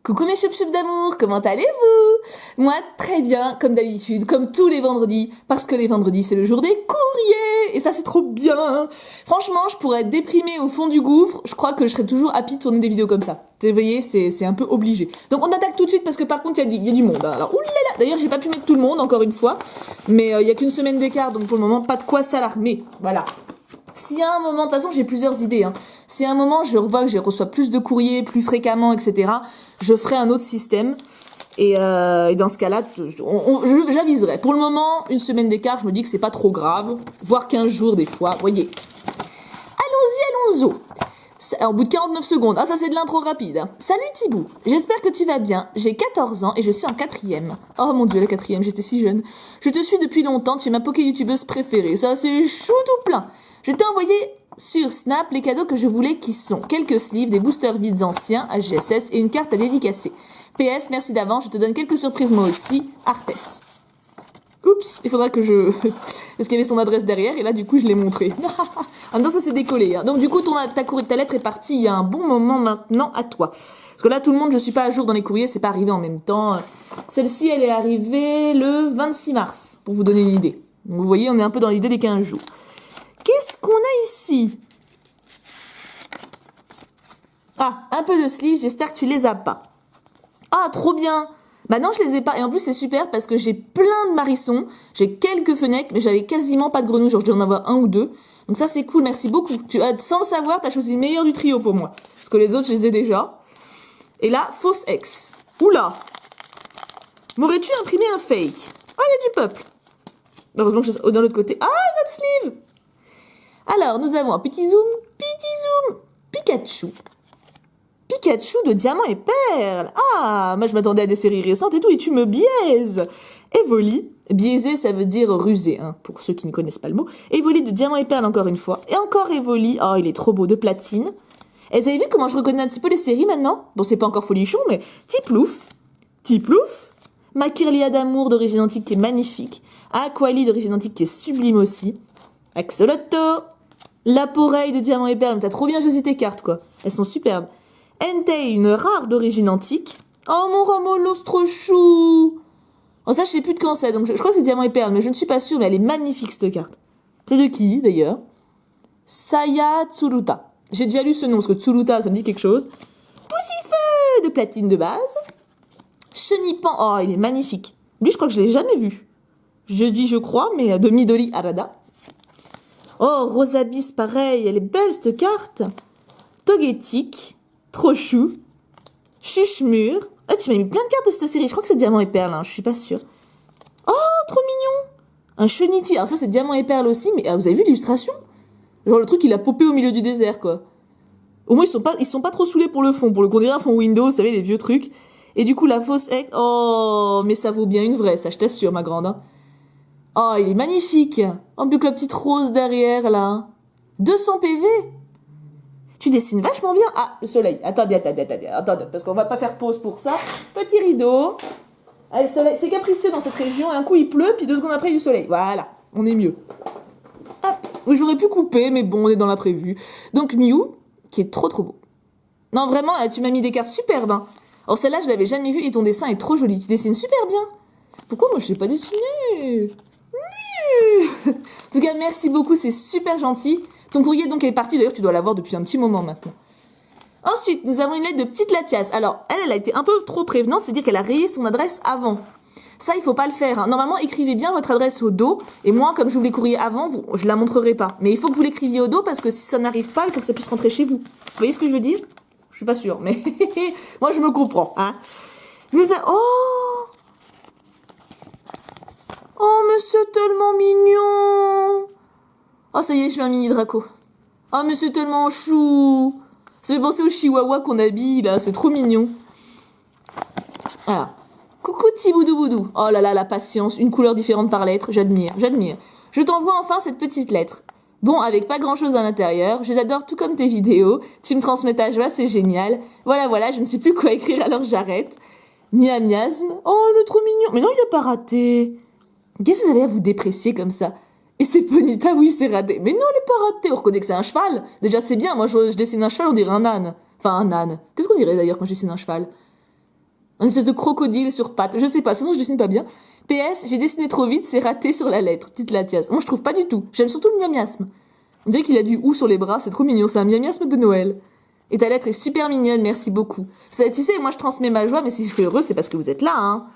Coucou mes choup-choup d'amour, comment allez-vous? Moi, très bien, comme d'habitude, comme tous les vendredis, parce que les vendredis, c'est le jour des courriers, et ça, c'est trop bien. Franchement, je pourrais être déprimée au fond du gouffre, je crois que je serais toujours happy de tourner des vidéos comme ça. Vous voyez, c'est un peu obligé. Donc, on attaque tout de suite, parce que par contre, il y a du monde. Hein. Alors, oulala, d'ailleurs, j'ai pas pu mettre tout le monde, encore une fois, mais il y a qu'une semaine d'écart, donc pour le moment, pas de quoi s'alarmer. Voilà. S'il y a un moment, de toute façon j'ai plusieurs idées, hein. Si à un moment je vois que je reçois plus de courriers, plus fréquemment, etc., je ferai un autre système. Et dans ce cas-là, j'aviserai. Pour le moment, une semaine d'écart, je me dis que c'est pas trop grave, voire 15 jours des fois, voyez. Allons-y. Au bout de 49 secondes, ça c'est de l'intro rapide. Hein. Salut Thibou, j'espère que tu vas bien. J'ai 14 ans et je suis en 4e. Oh mon dieu, la 4e, j'étais si jeune. Je te suis depuis longtemps, tu es ma poké-youtubeuse préférée. Ça c'est chou tout plein. Je t'ai envoyé sur Snap les cadeaux que je voulais qui sont quelques sleeves, des boosters vides anciens, HGSS et une carte à dédicacer. PS, merci d'avance, je te donne quelques surprises moi aussi, Arthès. Oups, il faudra que je... Parce qu'il y avait son adresse derrière et là du coup je l'ai montré. En même temps ça s'est décollé. Hein. Donc du coup ta lettre est partie il y a un bon moment maintenant à toi. Parce que là tout le monde, je suis pas à jour dans les courriers, c'est pas arrivé en même temps. Celle-ci elle est arrivée le 26 mars, pour vous donner une idée. Donc, vous voyez on est un peu dans l'idée des 15 jours. Qu'est-ce qu'on a ici? Ah, un peu de sleeves, j'espère que tu les as pas. Ah, trop bien. Bah non, je les ai pas. Et en plus, c'est super parce que j'ai plein de marissons. J'ai quelques fenêtres, mais j'avais quasiment pas de grenouilles. Genre, je dois en avoir un ou deux. Donc ça, c'est cool. Merci beaucoup. Sans le savoir, t'as choisi le meilleur du trio pour moi. Parce que les autres, je les ai déjà. Et là, fausse ex. Oula. M'aurais-tu imprimé un fake? Ah, il y a du peuple. Heureusement que je suis dans l'autre côté. Ah, une autre sleeve. Alors, nous avons un petit zoom, Pikachu. Pikachu de diamant et perles. Ah, moi je m'attendais à des séries récentes et tout, et tu me biaises. Evoli, biaisé ça veut dire rusé, hein, pour ceux qui ne connaissent pas le mot. Evoli de diamant et perles encore une fois. Et encore Evoli, oh il est trop beau, de platine. Et vous avez vu comment je reconnais un petit peu les séries maintenant? Bon, c'est pas encore folichon, mais Tiplouf. Ma Kirlia d'amour d'origine antique qui est magnifique. Aquali d'origine antique qui est sublime aussi. Axolotl. La Poreille de diamant et perles, t'as trop bien choisi tes cartes, quoi. Elles sont superbes. Entei, une rare d'origine antique. Oh, mon Ramolos, trop chou. Oh, ça, je sais plus de quand c'est, donc je crois que c'est diamant et perles, mais je ne suis pas sûre, mais elle est magnifique, cette carte. C'est de qui, d'ailleurs? Saya Tsuruta. J'ai déjà lu ce nom, parce que Tsuruta, ça me dit quelque chose. Poussifeu de platine de base. Chenipan, oh, il est magnifique. Lui, je crois que je l'ai jamais vu. Je crois, mais de Midori Arada. Oh, Rosabis, pareil, elle est belle cette carte. Togetic, trop chou. Chuchemur. Ah, tu m'as mis plein de cartes de cette série. Je crois que c'est Diamant et Perle, hein, je suis pas sûre. Oh, trop mignon. Un Cheniti. Alors ça, c'est Diamant et Perle aussi, mais vous avez vu l'illustration? Genre le truc, il a popé au milieu du désert, quoi. Au moins, ils sont pas trop saoulés pour le fond. Pour le qu'on dirait un fond Windows, vous savez, les vieux trucs. Et du coup, la fausse egg. Oh, mais ça vaut bien une vraie, ça, je t'assure, ma grande, hein. Oh, il est magnifique. En plus que la petite rose derrière, là. 200 PV. Tu dessines vachement bien. Ah, le soleil. Attendez, parce qu'on va pas faire pause pour ça. Petit rideau. Ah, le soleil, c'est capricieux dans cette région. Un coup, il pleut, puis 2 secondes après, il y a du soleil. Voilà, on est mieux. Hop. Oui, j'aurais pu couper, mais bon, on est dans l'imprévu. Donc, Mew, qui est trop beau. Non, vraiment, tu m'as mis des cartes superbes. Hein. Alors, celle-là, je l'avais jamais vue, et ton dessin est trop joli. Tu dessines super bien. Pourquoi moi, je sais pas dessiner? En tout cas, merci beaucoup, c'est super gentil. Ton courrier donc est parti, d'ailleurs tu dois l'avoir depuis un petit moment maintenant. Ensuite, nous avons une lettre de petite Latias. Alors, elle a été un peu trop prévenante, c'est-à-dire qu'elle a rayé son adresse avant. Ça, il faut pas le faire. Hein. Normalement, écrivez bien votre adresse au dos. Et moi, comme je vous l'ai courrier avant, je la montrerai pas. Mais il faut que vous l'écriviez au dos parce que si ça n'arrive pas, il faut que ça puisse rentrer chez vous. Vous voyez ce que je veux dire? Je suis pas sûre, mais moi je me comprends. Hein. Oh, mais c'est tellement mignon. Oh, ça y est, je suis un mini Draco. Oh, mais c'est tellement chou. Ça fait penser au chihuahua qu'on habille, là. C'est trop mignon. Voilà. Coucou, petit boudou. Oh là là, la patience. Une couleur différente par lettre. J'admire. Je t'envoie enfin cette petite lettre. Bon, avec pas grand-chose à l'intérieur. Je t'adore tout comme tes vidéos. Tu me transmets ta joie, c'est génial. Voilà, je ne sais plus quoi écrire, alors j'arrête. Miasme. Oh, il est trop mignon. Mais non, il a pas raté. Qu'est-ce que vous avez à vous déprécier comme ça? Et c'est Ponita, oui, c'est raté. Mais non, elle est pas ratée. On reconnaît que c'est un cheval. Déjà, c'est bien. Moi, je dessine un cheval, on dirait un âne. Enfin, un âne. Qu'est-ce qu'on dirait d'ailleurs quand je dessine un cheval? Un espèce de crocodile sur pattes. Je sais pas, sinon je dessine pas bien. PS, j'ai dessiné trop vite, c'est raté sur la lettre. Petite Latias. Moi je trouve pas du tout. J'aime surtout le miamiasme. On dirait qu'il a du ou sur les bras, c'est trop mignon. C'est un miamiasme de Noël. Et ta lettre est super mignonne, merci beaucoup. Tu sais, moi je transmets ma joie, mais si je suis heureuse, c'est parce que vous êtes là, hein.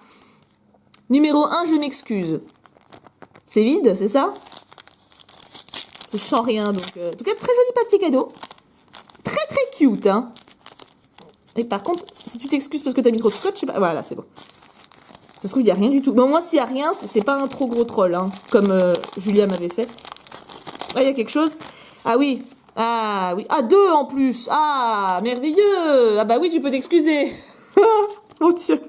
Numéro 1, je m'excuse. C'est vide, c'est ça? Je sens rien, donc... En tout cas, très joli papier cadeau. Très très cute, hein. Et par contre, si tu t'excuses parce que t'as mis trop de scotch, je sais pas... Voilà, c'est bon. Ça se trouve, il n'y a rien du tout. Bon, moi, s'il n'y a rien, c'est pas un trop gros troll, hein. Comme Julia m'avait fait. Ah, il y a quelque chose. Ah oui. Ah oui. Ah, 2 en plus. Ah, merveilleux. Ah bah oui, tu peux t'excuser. Mon Dieu.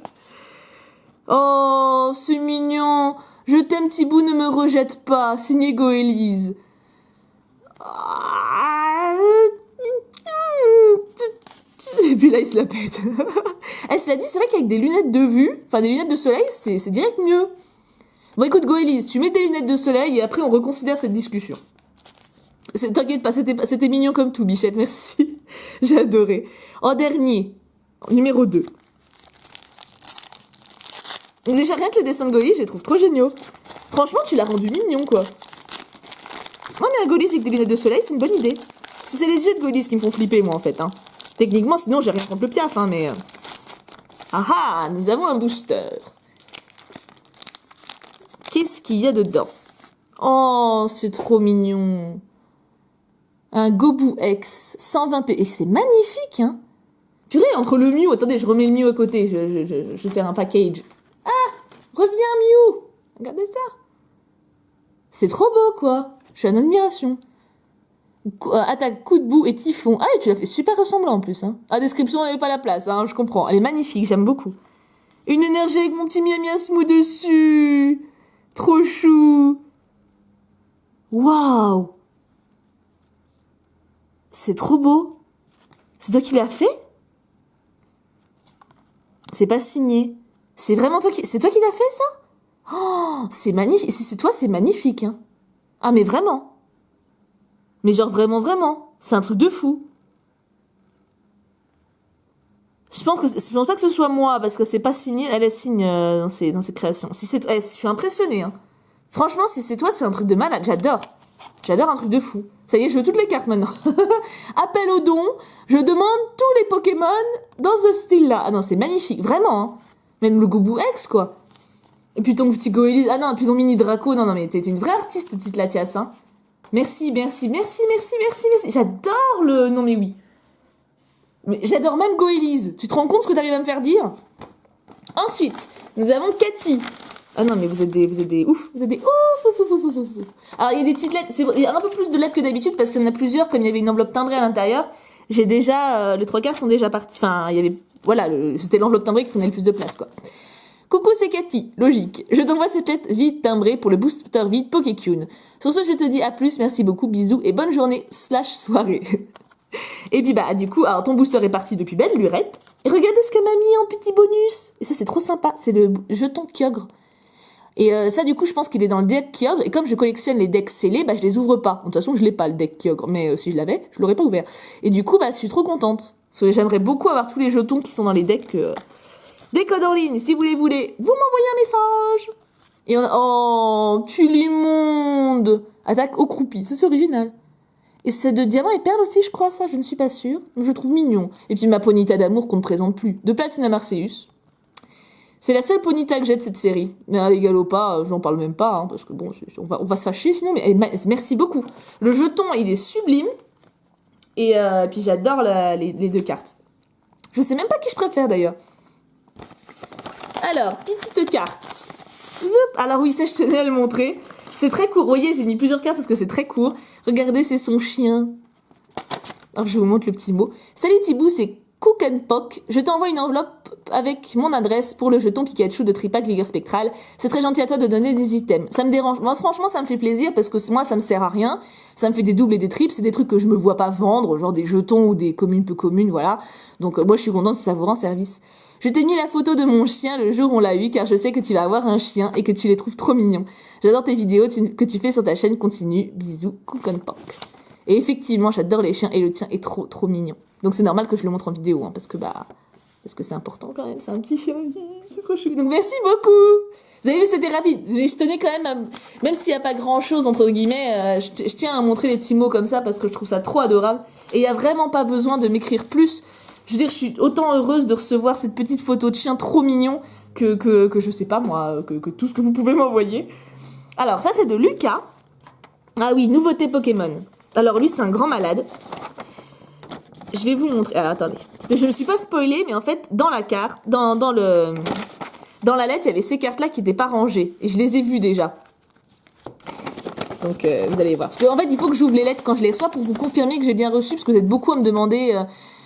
Oh, c'est mignon. Je t'aime, Thibou, ne me rejette pas. Signé Goélise. Et puis là, il se la pète. Elle se l'a dit, c'est vrai qu'avec des lunettes de vue, enfin des lunettes de soleil, c'est direct mieux. Bon, écoute, Goélise, tu mets des lunettes de soleil et après on reconsidère cette discussion. T'inquiète pas, c'était mignon comme tout, Bichette, merci. J'ai adoré. En dernier, numéro 2. Déjà, rien que le dessin de Goélise, je les trouve trop géniaux. Franchement, tu l'as rendu mignon, quoi. Moi, mais un Goélise avec des lunettes de soleil, c'est une bonne idée. Parce que c'est les yeux de Goélise qui me font flipper, moi, en fait, hein. Techniquement, sinon, j'ai rien contre le piaf, hein, mais... Ah ah, nous avons un booster. Qu'est-ce qu'il y a dedans? Oh, c'est trop mignon. Un Gobu X, 120p. Et c'est magnifique, hein. Purée, entre le Mew... Attendez, je remets le Mew à côté. Je vais faire un package. Ah, reviens, Mew. Regardez ça. C'est trop beau, quoi. Je suis en admiration. Attaque, coup de boue et typhon. Ah, et tu l'as fait super ressemblant en plus. Hein. Ah, description, on n'avait pas la place, hein, je comprends. Elle est magnifique, j'aime beaucoup. Une énergie avec mon petit miamiasme dessus. Trop chou. Waouh. C'est trop beau. C'est toi qui l'as fait? C'est pas signé. C'est vraiment toi qui... C'est toi qui l'as fait, ça? Oh, c'est magnifique. Si c'est toi, c'est magnifique. Hein. Ah, mais vraiment. Mais genre vraiment, vraiment. C'est un truc de fou. Je pense pas que ce soit moi, parce que c'est pas signé, elle est signe dans ses créations. Si c'est, je suis impressionnée, hein. Franchement, si c'est toi, c'est un truc de malade. J'adore. J'adore un truc de fou. Ça y est, je veux toutes les cartes maintenant. Appel au don. Je demande tous les Pokémon dans ce style-là. Ah non, c'est magnifique, vraiment. Hein. Même le Gobu X, quoi. Et puis ton petit Goélise. Ah non, puis ton mini Draco. Non, mais t'es une vraie artiste, petite Latias, hein. Merci. J'adore le... Non, mais oui. Mais j'adore même Goélise. Tu te rends compte ce que t'arrives à me faire dire? Ensuite, nous avons Cathy. Ah non, mais vous êtes des ouf. Vous êtes des ouf. Alors, il y a des petites lettres. Il y a un peu plus de lettres que d'habitude parce qu'il y en a plusieurs. Comme il y avait une enveloppe timbrée à l'intérieur, j'ai déjà... les 3/4 sont déjà partis. Enfin, il y avait... Voilà, c'était l'enveloppe timbrée qui prenait le plus de place, quoi. Coucou, c'est Cathy. Logique. Je t'envoie cette lettre vide timbrée pour le booster vide Pokécune. Sur ce, je te dis à plus. Merci beaucoup. Bisous et bonne journée / soirée. Et puis bah du coup, alors ton booster est parti depuis belle lurette. Et regardez ce qu'elle m'a mis en petit bonus. Et ça c'est trop sympa, c'est le jeton Kyogre. Et ça du coup je pense qu'il est dans le deck Kyogre. Et comme je collectionne les decks scellés, bah je les ouvre pas. De toute façon je l'ai pas le deck Kyogre, mais si je l'avais, je l'aurais pas ouvert. Et du coup bah je suis trop contente. Parce que j'aimerais beaucoup avoir tous les jetons qui sont dans les decks. Des codes en ligne, si vous les voulez, vous m'envoyez un message. Et on a... Oh, tu l'immonde. Attaque au croupi, ça c'est original. Et c'est de diamant et perle aussi, je crois, ça, je ne suis pas sûre. Je le trouve mignon. Et puis ma Ponyta d'amour qu'on ne présente plus. De Platina Marseus. C'est la seule Ponyta que j'ai de cette série. Mais les Galopas, j'en parle même pas, hein, parce que bon, on va se fâcher sinon, mais merci beaucoup. Le jeton, il est sublime. Et puis j'adore les 2 cartes. Je sais même pas qui je préfère d'ailleurs. Alors, petite carte. Alors oui, ça je tenais à le montrer. C'est très court. Vous voyez, j'ai mis plusieurs cartes parce que c'est très court. Regardez, c'est son chien. Alors, je vous montre le petit mot. Salut Thibou, c'est Cook and Pock. Je t'envoie une enveloppe avec mon adresse pour le jeton Pikachu de Tripac Vigueur Spectrale. C'est très gentil à toi de donner des items. Ça me dérange. Moi, franchement, ça me fait plaisir parce que moi, ça me sert à rien. Ça me fait des doubles et des triples. C'est des trucs que je me vois pas vendre, genre des jetons ou des communes peu communes, voilà. Donc, moi, je suis contente si ça vous rend service. Je t'ai mis la photo de mon chien le jour où on l'a eu car je sais que tu vas avoir un chien et que tu les trouves trop mignons. J'adore tes vidéos que tu fais sur ta chaîne. Continue. Bisous. Cook and Pock. Et effectivement, j'adore les chiens et le tien est trop mignon. Donc c'est normal que je le montre en vidéo, hein, parce que bah Parce que c'est important quand même, c'est un petit chien, c'est trop chou. Donc merci beaucoup. Vous avez vu, c'était rapide, mais je tenais quand même, même s'il n'y a pas grand-chose, entre guillemets, je tiens à montrer les petits mots comme ça parce que je trouve ça trop adorable. Et il n'y a vraiment pas besoin de m'écrire plus. Je veux dire, je suis autant heureuse de recevoir cette petite photo de chien trop mignon que je sais pas moi, que tout ce que vous pouvez m'envoyer. Alors ça c'est de Lucas. Ah oui, nouveauté Pokémon. Alors lui c'est un grand malade. Je vais vous montrer. Alors attendez, parce que je ne suis pas spoilée, mais en fait dans la carte, dans la lettre, il y avait ces cartes là qui n'étaient pas rangées et je les ai vues déjà. Donc vous allez voir. Parce qu'en fait il faut que j'ouvre les lettres quand je les reçois pour vous confirmer que j'ai bien reçu, parce que vous êtes beaucoup à me demander.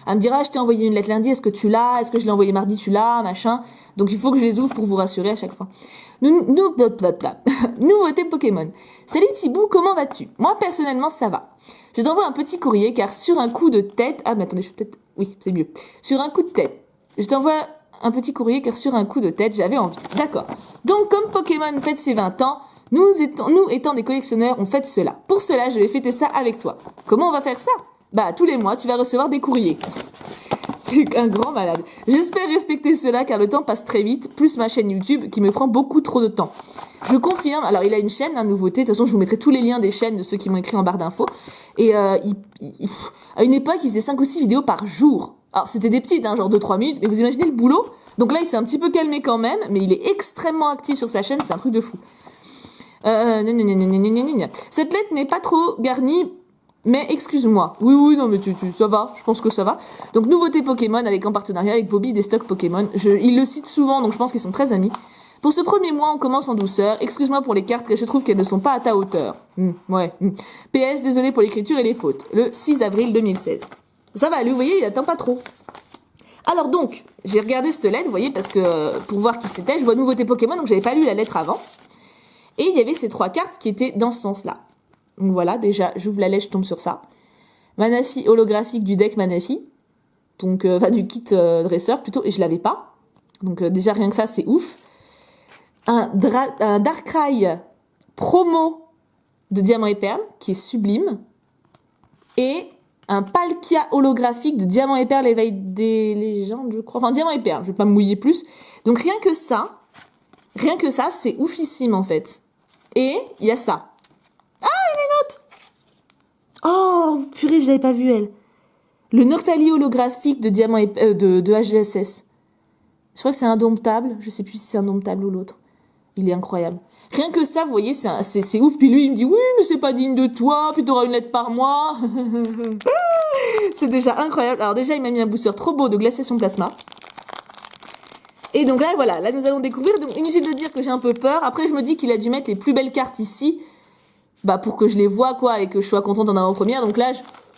À me dire, ah, je t'ai envoyé une lettre lundi, est-ce que tu l'as? Est-ce que je l'ai envoyé mardi, tu l'as? Machin. Donc il faut que je les ouvre pour vous rassurer à chaque fois. Nouveauté Pokémon. Salut Thibou, comment vas-tu? Moi personnellement ça va. Je t'envoie un petit courrier car sur un coup de tête... Ah mais attendez, je vais peut-être... Oui, c'est mieux. Sur un coup de tête. Je t'envoie un petit courrier car sur un coup de tête, j'avais envie. D'accord. Donc comme Pokémon fête ses 20 ans, nous étant des collectionneurs, on fête cela. Pour cela, je vais fêter ça avec toi. Comment on va faire ça? Bah, tous les mois, tu vas recevoir des courriers. C'est un grand malade. J'espère respecter cela car le temps passe très vite, plus ma chaîne YouTube qui me prend beaucoup trop de temps. Je confirme, alors il a une chaîne, nouveauté, de toute façon je vous mettrai tous les liens des chaînes de ceux qui m'ont écrit en barre d'infos. Et à une époque, il faisait 5 ou 6 vidéos par jour. Alors c'était des petites, genre 2-3 minutes, mais vous imaginez le boulot? Donc là, il s'est un petit peu calmé quand même, mais il est extrêmement actif sur sa chaîne, c'est un truc de fou. Cette lettre n'est pas trop garnie... Mais excuse-moi. Oui, non, mais ça va. Je pense que ça va. Donc, nouveauté Pokémon avec en partenariat avec Bobby des stocks Pokémon. Il le cite souvent, donc je pense qu'ils sont très amis. Pour ce premier mois, on commence en douceur. Excuse-moi pour les cartes, car je trouve qu'elles ne sont pas à ta hauteur. PS, désolé pour l'écriture et les fautes. Le 6 avril 2016. Ça va, lui, vous voyez, il attend pas trop. Alors donc, j'ai regardé cette lettre, vous voyez, parce que pour voir qui c'était, je vois nouveauté Pokémon, donc j'avais pas lu la lettre avant. Et il y avait ces 3 cartes qui étaient dans ce sens-là. Donc voilà, déjà, j'ouvre la lettre, je tombe sur ça. Manaphy holographique du deck Manaphy. Donc, du kit dresseur plutôt, et je l'avais pas. Donc déjà, rien que ça, c'est ouf. Un Darkrai promo de Diamant et Perle, qui est sublime. Et un Palkia holographique de Diamant et Perle, éveil des légendes, je crois. Enfin, Diamant et Perle, je vais pas me mouiller plus. Donc rien que ça, c'est oufissime en fait. Et il y a ça. Oh, purée, je l'avais pas vu, elle. Le Noctali holographique de Diamant et de HGSS. Je crois que c'est indomptable. Je sais plus si c'est indomptable ou l'autre. Il est incroyable. Rien que ça, vous voyez, c'est ouf. Puis lui, il me dit, oui, mais c'est pas digne de toi. Puis t'auras une lettre par mois. C'est déjà incroyable. Alors déjà, il m'a mis un booster trop beau de glaciation plasma. Et donc là, voilà. Là, nous allons découvrir. Donc, inutile de dire que j'ai un peu peur. Après, je me dis qu'il a dû mettre les plus belles cartes ici. Bah, pour que je les vois, quoi, et que je sois contente en avant-première. Donc là,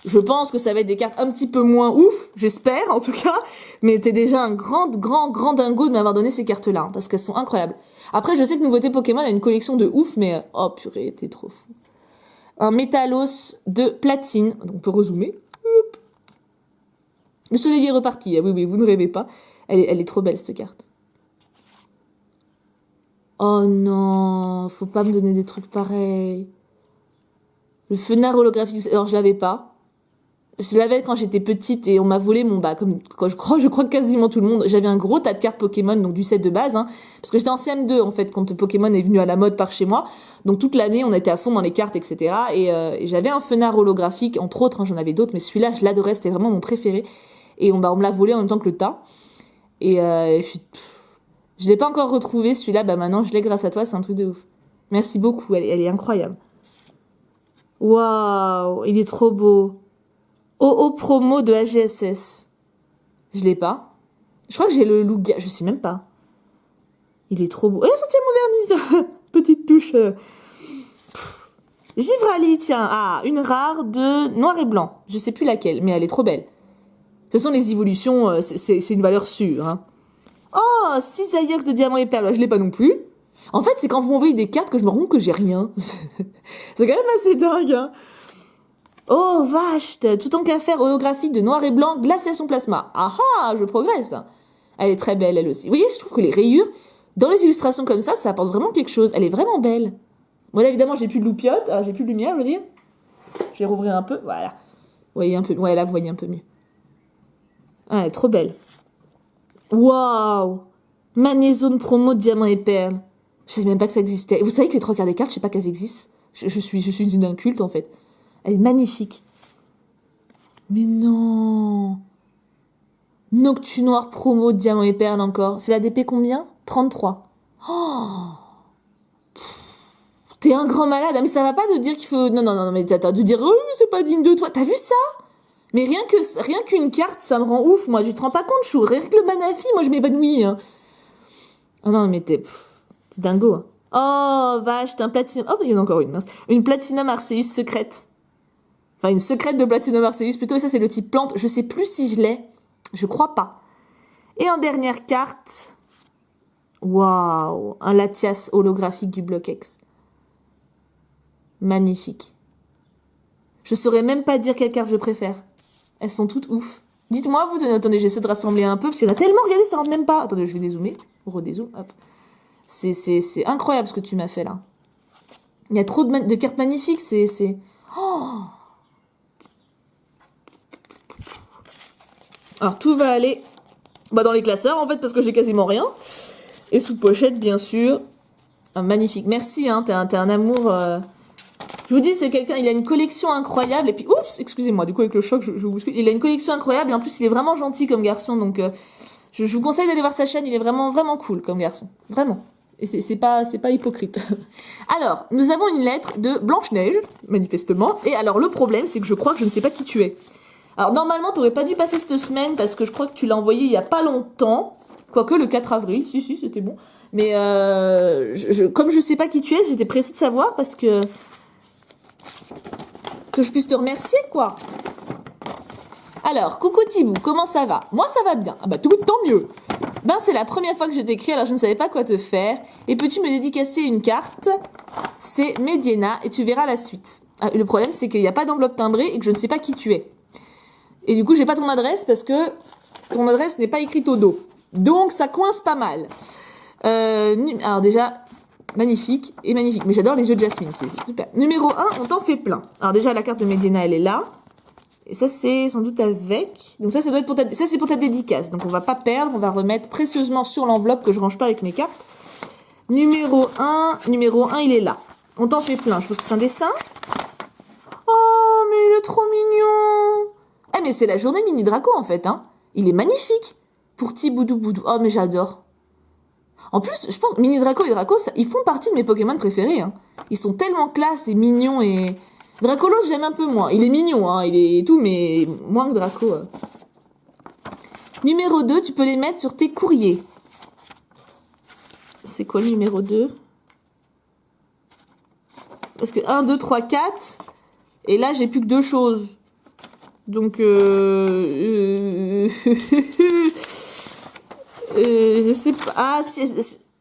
je pense que ça va être des cartes un petit peu moins ouf, j'espère, en tout cas. Mais t'es déjà un grand dingo de m'avoir donné ces cartes-là, hein, parce qu'elles sont incroyables. Après, je sais que Nouveauté Pokémon a une collection de ouf, mais, oh purée, t'es trop fou. Un Métalos de platine. Donc, on peut rezoomer. Le soleil est reparti. Ah oui, vous ne rêvez pas. Elle est trop belle, cette carte. Oh non, faut pas me donner des trucs pareils. Le Fenard holographique, alors je l'avais pas. Je l'avais quand j'étais petite et on m'a volé mon comme quand je crois quasiment tout le monde. J'avais un gros tas de cartes Pokémon, donc du set de base, hein, parce que j'étais en CM2 en fait quand Pokémon est venu à la mode par chez moi. Donc toute l'année on était à fond dans les cartes, etc. Et j'avais un Fenard holographique entre autres, hein, j'en avais d'autres, mais celui-là je l'adorais, c'était vraiment mon préféré. Et on me l'a volé en même temps que le tas. Et je l'ai pas encore retrouvé celui-là, maintenant je l'ai grâce à toi, c'est un truc de ouf. Merci beaucoup, elle est incroyable. Waouh, il est trop beau. OO promo de AGSS. Je l'ai pas. Je crois que j'ai le Lugia, je sais même pas. Il est trop beau. Eh, ça tient mon vernis. Petite touche. Givrali, tiens. Ah, une rare de noir et blanc. Je sais plus laquelle, mais elle est trop belle. De toute façon, les évolutions, c'est une valeur sûre. Hein. Oh, Cisaillux de diamant et perle. Je l'ai pas non plus. En fait, c'est quand vous m'envoyez des cartes que je me rends compte que j'ai rien. C'est quand même assez dingue, hein. Oh, vache, tout en qu'à faire holographique de noir et blanc, glaciation plasma. Ah ah, je progresse. Elle est très belle, elle aussi. Vous voyez, je trouve que les rayures, dans les illustrations comme ça apporte vraiment quelque chose. Elle est vraiment belle. Bon, là, évidemment, j'ai plus de loupiote, j'ai plus de lumière, je veux dire. Je vais rouvrir un peu, voilà. Vous voyez un peu, ouais, là, vous voyez un peu mieux. Ah, elle est trop belle. Waouh! Manézone promo diamant et perles. Je savais même pas que ça existait. Vous savez que les 3 quarts des cartes, je sais pas qu'elles existent. Je suis d'une inculte en fait. Elle est magnifique. Mais non! Noctu noir promo diamant et perles encore. C'est la DP combien? 33. Oh! T'es un grand malade. Ah, mais ça va pas de dire qu'il faut... Non, mais attends, de dire, oh, c'est pas digne de toi. T'as vu ça? Mais rien qu'une carte, ça me rend ouf, moi. Tu te rends pas compte, chou? Rien que le Banafi, moi, je m'évanouis, hein. Oh non, mais t'es dingo, hein. Oh, vache, t'as un platinum. Oh, il y en a encore une, mince. Une platinum Arceus secrète. Enfin, une secrète de platinum Arceus, plutôt. Et ça, c'est le type plante. Je sais plus si je l'ai. Je crois pas. Et en dernière carte... Waouh, un Latias holographique du bloc X. Magnifique. Je saurais même pas dire quelle carte je préfère. Elles sont toutes ouf. Dites-moi, vous, attendez, j'essaie de rassembler un peu, parce qu'il y en a tellement, regardez, ça rentre même pas. Attendez, je vais dézoomer. Redézoom, hop. C'est incroyable ce que tu m'as fait, là. Il y a trop de cartes magnifiques, c'est... Oh. Alors, tout va aller dans les classeurs, en fait, parce que j'ai quasiment rien. Et sous pochette, bien sûr. Ah, magnifique. Merci, hein, t'es un amour... Je vous dis, c'est quelqu'un, il a une collection incroyable. Et puis, oups, excusez-moi, du coup, avec le choc, je vous bouscule. Il a une collection incroyable et en plus, il est vraiment gentil comme garçon. Donc, je vous conseille d'aller voir sa chaîne. Il est vraiment, vraiment cool comme garçon. Vraiment. Et c'est pas hypocrite. Alors, nous avons une lettre de Blanche-Neige, manifestement. Et alors, le problème, c'est que je crois que je ne sais pas qui tu es. Alors, normalement, t'aurais pas dû passer cette semaine parce que je crois que tu l'as envoyé il y a pas longtemps. Quoique le 4 avril. Si, c'était bon. Mais, comme je sais pas qui tu es, j'étais pressée de savoir parce que je puisse te remercier, quoi. Alors, coucou Thibou, comment ça va? Moi, ça va bien. Ah bah, tout tant mieux. Ben, c'est la première fois que je t'écris, alors je ne savais pas quoi te faire. Et peux-tu me dédicacer une carte? C'est Mediena, et tu verras la suite. Ah, le problème, c'est qu'il n'y a pas d'enveloppe timbrée et que je ne sais pas qui tu es. Et du coup, j'ai pas ton adresse parce que ton adresse n'est pas écrite au dos. Donc, ça coince pas mal. Alors déjà... Magnifique et magnifique. Mais j'adore les yeux de Jasmine, c'est super. Numéro 1, on t'en fait plein. Alors déjà, la carte de Mediena, elle est là. Et ça, c'est sans doute avec... Donc ça doit être pour ta dédicace. Donc on va pas perdre, on va remettre précieusement sur l'enveloppe que je range pas avec mes cartes. Numéro 1, il est là. On t'en fait plein. Je pense que c'est un dessin. Oh, mais il est trop mignon. Eh, mais c'est la journée Mini Draco, en fait, hein. Il est magnifique. Pour Tiboudou Boudou. Oh, mais j'adore. En plus, je pense, Mini Draco et Draco, ils font partie de mes Pokémon préférés. Hein. Ils sont tellement classe et mignons et... Dracolos, j'aime un peu moins. Il est mignon, hein, il est tout, mais moins que Draco. Numéro 2, tu peux les mettre sur tes courriers. C'est quoi le numéro 2? Parce que 1, 2, 3, 4... Et là, j'ai plus que 2 choses. Donc, je sais pas. Ah,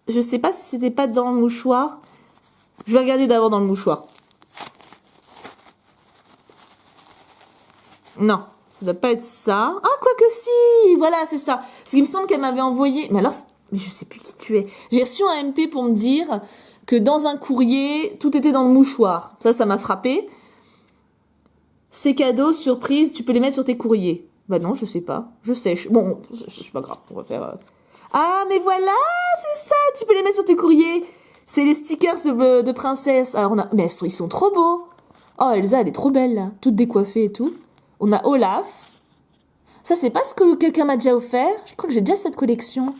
je sais pas si c'était pas dans le mouchoir. Je vais regarder d'abord dans le mouchoir. Non, ça doit pas être ça. Ah, quoique si. Voilà, c'est ça. Parce qu'il me semble qu'elle m'avait envoyé. Mais alors, mais je sais plus qui tu es. J'ai reçu un MP pour me dire que dans un courrier, tout était dans le mouchoir. Ça m'a frappé. Ces cadeaux, surprise, tu peux les mettre sur tes courriers. Bah non, je sais pas. Je sèche. Bon, c'est pas grave. On va faire... Ah, mais voilà, c'est ça. Tu peux les mettre sur tes courriers. C'est les stickers de princesse. Alors on a... Mais ils sont trop beaux. Oh, Elsa, elle est trop belle, là. Toute décoiffée et tout. On a Olaf. Ça, c'est pas ce que quelqu'un m'a déjà offert. Je crois que j'ai déjà cette collection.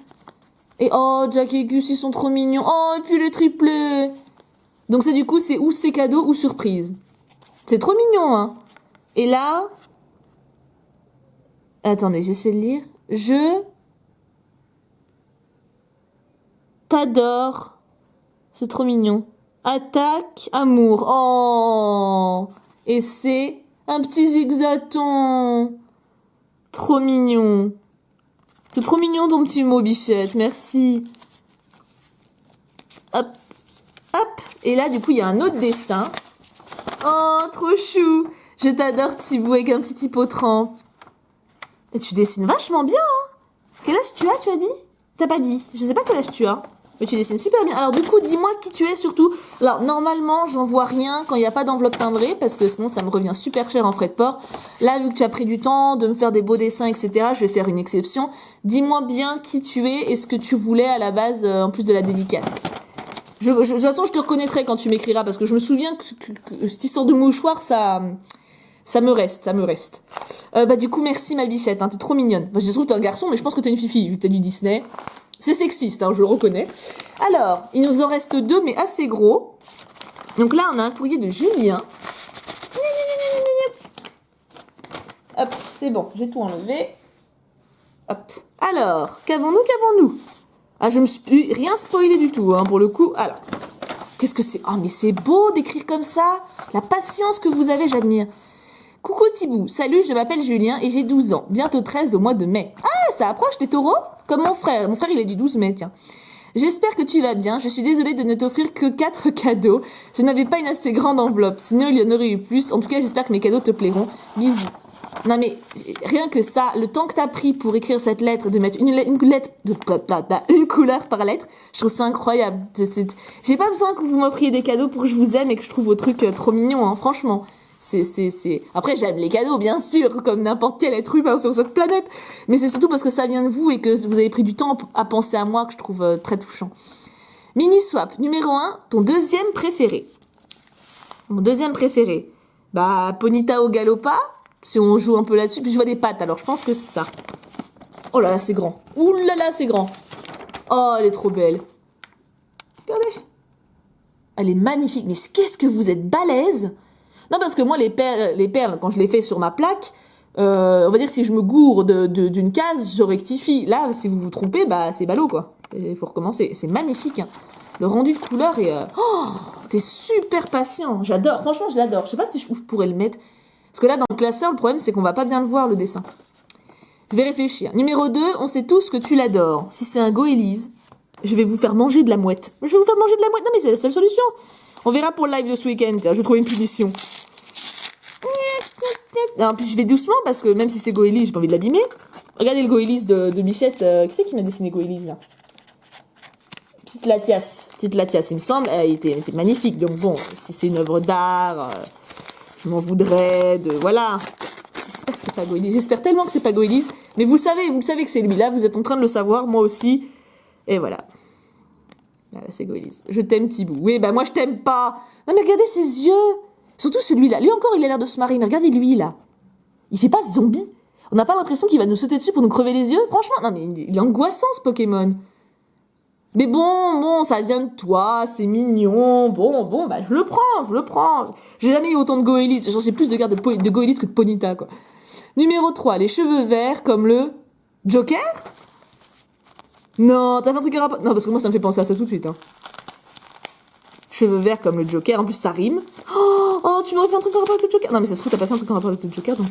Et oh, Jack et Gus, ils sont trop mignons. Oh, et puis le triplé. Donc ça, du coup, c'est ou c'est cadeau ou surprise. C'est trop mignon, hein. Et là... Attendez, j'essaie de lire. Je... t'adore. C'est trop mignon. Attaque, amour. Oh. Et c'est un petit zigzaton. Trop mignon. C'est trop mignon ton petit mot, bichette. Merci. Hop. Hop. Et là, du coup, il y a un autre dessin. Oh, trop chou. Je t'adore, Thibou, avec un petit hippotrampe. Et tu dessines vachement bien, hein. Quel âge tu as dit? T'as pas dit. Je sais pas quel âge tu as. Mais tu dessines super bien. Alors du coup, dis-moi qui tu es surtout. Alors normalement, j'envoie rien quand il n'y a pas d'enveloppe timbrée parce que sinon ça me revient super cher en frais de port. Là, vu que tu as pris du temps de me faire des beaux dessins, etc., je vais faire une exception. Dis-moi bien qui tu es et ce que tu voulais à la base en plus de la dédicace. De toute façon, je te reconnaîtrai quand tu m'écriras parce que je me souviens que cette histoire de mouchoir, ça me reste. Du coup, merci ma bichette, hein, t'es trop mignonne. Enfin, je trouve que t'es un garçon, mais je pense que t'es une fifi vu que t'as du Disney. C'est sexiste, hein, je le reconnais. Alors, il nous en reste 2, mais assez gros. Donc là, on a un courrier de Julien. Hop, c'est bon, j'ai tout enlevé. Hop. Alors, qu'avons-nous? Ah, je me suis rien spoilé du tout, hein, pour le coup. Alors, qu'est-ce que c'est? Ah, mais c'est beau d'écrire comme ça. La patience que vous avez, j'admire. Coucou Thibou, salut, je m'appelle Julien et j'ai 12 ans, bientôt 13 au mois de mai. Ah, ça approche les taureaux? Comme mon frère il est du 12 mai, tiens. J'espère que tu vas bien, je suis désolée de ne t'offrir que 4 cadeaux. Je n'avais pas une assez grande enveloppe, sinon il y en aurait eu plus. En tout cas, j'espère que mes cadeaux te plairont. Bisous. Non mais, rien que ça, le temps que t'as pris pour écrire cette lettre, de mettre une couleur par lettre, je trouve ça incroyable. J'ai pas besoin que vous m'offriez des cadeaux pour que je vous aime et que je trouve vos trucs trop mignons, hein, franchement. Après, j'aime les cadeaux, bien sûr, comme n'importe quel être humain sur cette planète. Mais c'est surtout parce que ça vient de vous et que vous avez pris du temps à penser à moi que je trouve très touchant. Mini swap, numéro 1, ton deuxième préféré. Mon deuxième préféré. Bah, Ponyta au Galopa, si on joue un peu là-dessus. Puis je vois des pattes, alors je pense que c'est ça. Oh là là, c'est grand. Ouh là là, c'est grand. Oh, elle est trop belle. Regardez. Elle est magnifique. Mais qu'est-ce que vous êtes balèze! Non, parce que moi, les perles, quand je les fais sur ma plaque, on va dire que si je me gourre d'une case, je rectifie. Là, si vous vous trompez, bah, c'est ballot, quoi. Il faut recommencer. C'est magnifique, hein. Le rendu de couleur est... Oh, t'es super patient. J'adore. Franchement, je l'adore. Je sais pas si je pourrais le mettre. Parce que là, dans le classeur, le problème, c'est qu'on va pas bien le voir, le dessin. Je vais réfléchir. Numéro 2, on sait tous que tu l'adores. Si c'est un Goélise, je vais vous faire manger de la mouette. Je vais vous faire manger de la mouette. Non, mais c'est la seule solution. On verra pour le live de ce week-end. Je vais trouver une punition. Non, puis je vais doucement parce que même si c'est Goélise, j'ai pas envie de l'abîmer. Regardez le Goélise de Bichette. Qui c'est qui m'a dessiné Goélise là? Petite Latias, il me semble. Elle était magnifique. Donc bon, si c'est une œuvre d'art, je m'en voudrais de... Voilà. J'espère que c'est pas Goélise. J'espère tellement que c'est pas Goélise. Mais vous le savez que c'est lui. Là, vous êtes en train de le savoir. Moi aussi. Et voilà. Voilà, c'est Goélise. Je t'aime, Thibou. Oui, bah moi, je t'aime pas. Non, mais regardez ses yeux. Surtout celui-là. Lui encore, il a l'air de se marier. Mais regardez lui, là. Il fait pas zombie. On n'a pas l'impression qu'il va nous sauter dessus pour nous crever les yeux. Franchement, non, mais il est angoissant, ce Pokémon. Mais bon, ça vient de toi, c'est mignon. Bon, bah, je le prends. J'ai jamais eu autant de Goélis. J'ai plus de garde de Goélis que de Ponyta, quoi. Numéro 3, les cheveux verts comme le Joker? Non, t'as fait un truc à rapport... Non, parce que moi, ça me fait penser à ça tout de suite, hein. Cheveux verts comme le Joker, en plus, ça rime. Oh, tu m'aurais fait un truc en rapport avec le Joker? Non, mais ça se trouve, t'as pas fait un truc en rapport avec le Joker, donc...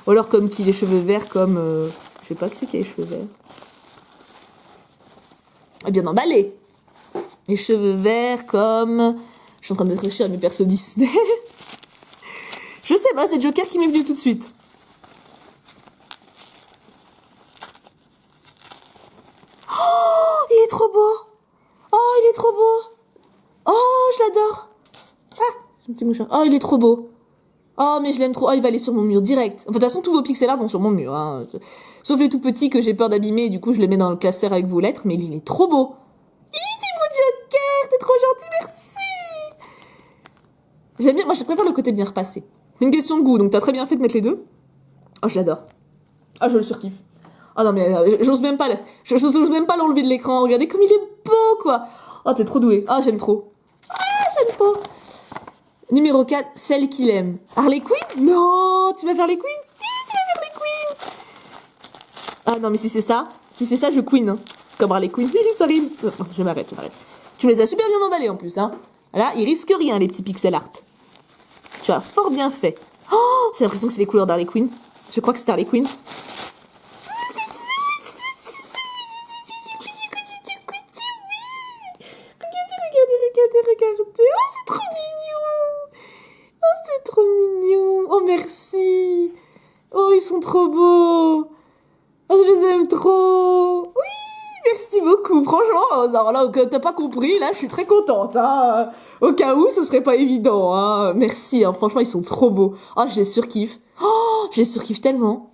Ou alors comme qui, les cheveux verts comme... Je sais pas qui c'est qui a les cheveux verts. Eh bien emballé. Les cheveux verts comme... Je suis en train de réfléchir à mes persos Disney. Je sais pas, c'est Joker qui m'est venu tout de suite. Oh, il est trop beau. Oh, il est trop beau. Oh, je l'adore. Ah, j'ai un petit mouchoir. Oh, il est trop beau. Oh, mais je l'aime trop. Oh, il va aller sur mon mur direct. Enfin, de toute façon, tous vos pixels art vont sur mon mur. Hein. Sauf les tout petits que j'ai peur d'abîmer. Et du coup, je les mets dans le classeur avec vos lettres. Mais il est trop beau. C'est mon Joker. T'es trop gentil, merci. J'aime bien. Moi, je préfère le côté bien repassé. C'est une question de goût. Donc, t'as très bien fait de mettre les deux. Oh, je l'adore. Ah, je le surkiffe. Oh non, mais j'ose même pas l'enlever de l'écran. Regardez comme il est beau, quoi. Oh, t'es trop doué. Ah, j'aime trop. Ah, j'aime trop. Numéro 4, celle qu'il aime. Harley Quinn? Non, tu vas faire les Quinn? Oui, tu vas faire les Quinn. Ah non, mais si c'est ça, je Queen. Hein. Comme Harley Quinn. Ça rime. Je m'arrête. Tu me les as super bien emballés en plus. Hein. Là, ils risquent rien, les petits pixel art. Tu as fort bien fait. Oh, j'ai l'impression que c'est les couleurs d'Harley Quinn. Je crois que c'est Harley Quinn. Regardez. Oh, c'est trop mignon. Oh, c'est trop mignon. Oh, merci. Oh, ils sont trop beaux. Oh, je les aime trop. Oui, merci beaucoup. franchement, alors là, t'as pas compris, là, je suis très contente, hein. Au cas où, ce serait pas évident, hein. Merci, hein. Franchement, ils sont trop beaux. Oh, je les surkiffe. Oh, je les surkiffe tellement.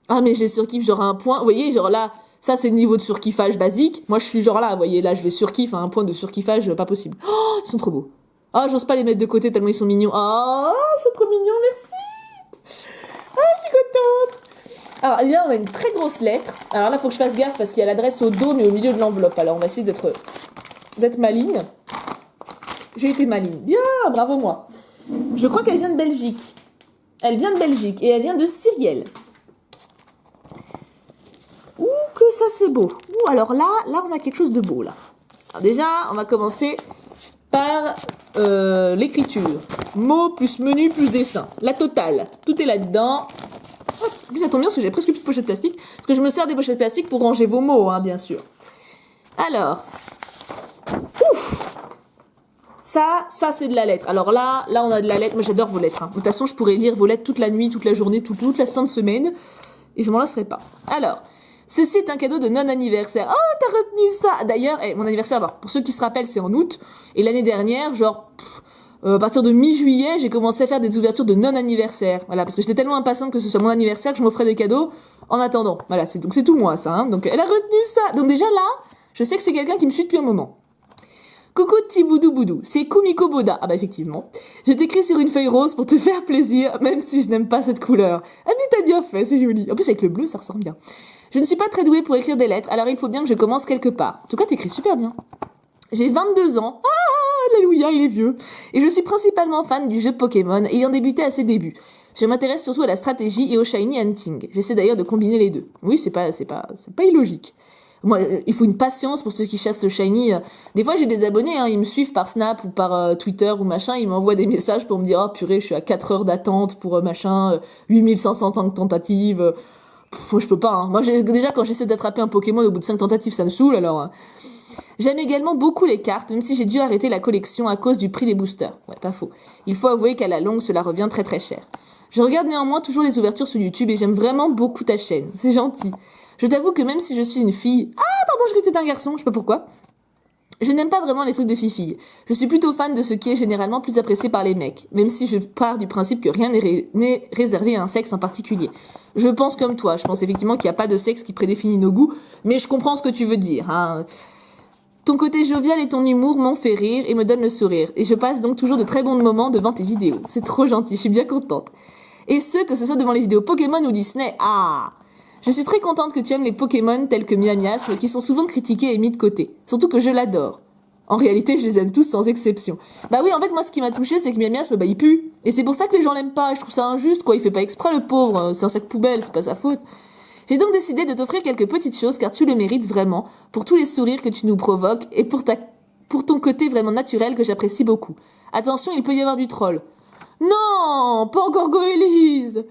Ah, mais je les surkiffe, genre à un point. Vous voyez, genre là, ça, c'est le niveau de surkiffage basique. Moi, je suis genre là, vous voyez, là, je les surkiffe à un point de surkiffage pas possible. Oh, ils sont trop beaux. Ah, j'ose pas les mettre de côté tellement ils sont mignons. Ah, c'est trop mignon, merci. Ah, je suis contente. Alors là, on a une très grosse lettre. Alors là, faut que je fasse gaffe parce qu'il y a l'adresse au dos, mais au milieu de l'enveloppe. Alors, on va essayer d'être maligne. J'ai été maligne. Bien, bravo moi. Je crois qu'elle vient de Belgique. Elle vient de Belgique et elle vient de Cyrielle. Ouh, que ça c'est beau. Ouh, alors là, on a quelque chose de beau là. Alors déjà, on va commencer par l'écriture. Mots plus menu plus dessin. La totale. Tout est là-dedans. Et puis ça tombe bien parce que j'ai presque plus de pochettes plastiques. Parce que je me sers des pochettes plastiques pour ranger vos mots, hein, bien sûr. Alors. Ouf. Ça c'est de la lettre. Alors là, on a de la lettre. Moi j'adore vos lettres. Hein. De toute façon, je pourrais lire vos lettres toute la nuit, toute la journée, toute la sainte semaine. Et je m'en lasserai pas. Alors. Ceci est un cadeau de non-anniversaire. Oh, t'as retenu ça. D'ailleurs, mon anniversaire, alors, pour ceux qui se rappellent, c'est en août. Et l'année dernière, genre, à partir de mi-juillet, j'ai commencé à faire des ouvertures de non-anniversaire. Voilà, parce que j'étais tellement impatiente que ce soit mon anniversaire que je m'offrais des cadeaux en attendant. Voilà, donc c'est tout moi, ça. Hein. Donc elle a retenu ça. Donc déjà là, je sais que c'est quelqu'un qui me suit depuis un moment. Coucou petit boudou boudou, c'est Kumiko Boda. Ah bah effectivement. Je t'écris sur une feuille rose pour te faire plaisir, même si je n'aime pas cette couleur. Ah mais t'as bien fait, c'est joli. En plus avec le bleu, ça ressort bien. Je ne suis pas très douée pour écrire des lettres, alors il faut bien que je commence quelque part. En tout cas, t'écris super bien. J'ai 22 ans. Ah, alléluia, il est vieux. Et je suis principalement fan du jeu Pokémon, ayant débuté à ses débuts. Je m'intéresse surtout à la stratégie et au shiny hunting. J'essaie d'ailleurs de combiner les deux. Oui, c'est pas illogique. Moi, il faut une patience pour ceux qui chassent le shiny. Des fois, j'ai des abonnés, hein, ils me suivent par Snap ou par Twitter ou machin, ils m'envoient des messages pour me dire « Oh purée, je suis à 4 heures d'attente pour machin, 8500 tentatives. » Moi, je peux pas. Hein. Moi, déjà, quand j'essaie d'attraper un Pokémon au bout de 5 tentatives, ça me saoule, alors... J'aime également beaucoup les cartes, même si j'ai dû arrêter la collection à cause du prix des boosters. Ouais, pas faux. Il faut avouer qu'à la longue, cela revient très très cher. Je regarde néanmoins toujours les ouvertures sur YouTube et j'aime vraiment beaucoup ta chaîne. C'est gentil. Je t'avoue que même si je suis une fille... Ah, pardon, je crois que t'étais un garçon, je sais pas pourquoi. Je n'aime pas vraiment les trucs de fifille. Je suis plutôt fan de ce qui est généralement plus apprécié par les mecs, même si je pars du principe que rien n'est réservé à un sexe en particulier. Je pense comme toi, je pense effectivement qu'il n'y a pas de sexe qui prédéfinit nos goûts, mais je comprends ce que tu veux dire. Hein. Ton côté jovial et ton humour m'ont fait rire et me donnent le sourire, et je passe donc toujours de très bons moments devant tes vidéos. C'est trop gentil, je suis bien contente. Et que ce soit devant les vidéos Pokémon ou Disney, ah! Je suis très contente que tu aimes les Pokémon tels que Miamias, qui sont souvent critiqués et mis de côté. Surtout que je l'adore. En réalité, je les aime tous sans exception. Bah oui, en fait, moi, ce qui m'a touché, c'est que Miamias, bah, il pue. Et c'est pour ça que les gens l'aiment pas. Je trouve ça injuste, quoi. Il fait pas exprès, le pauvre. C'est un sac poubelle, c'est pas sa faute. J'ai donc décidé de t'offrir quelques petites choses, car tu le mérites vraiment, pour tous les sourires que tu nous provoques, et pour ton côté vraiment naturel que j'apprécie beaucoup. Attention, il peut y avoir du troll. Non, pas encore Goélise.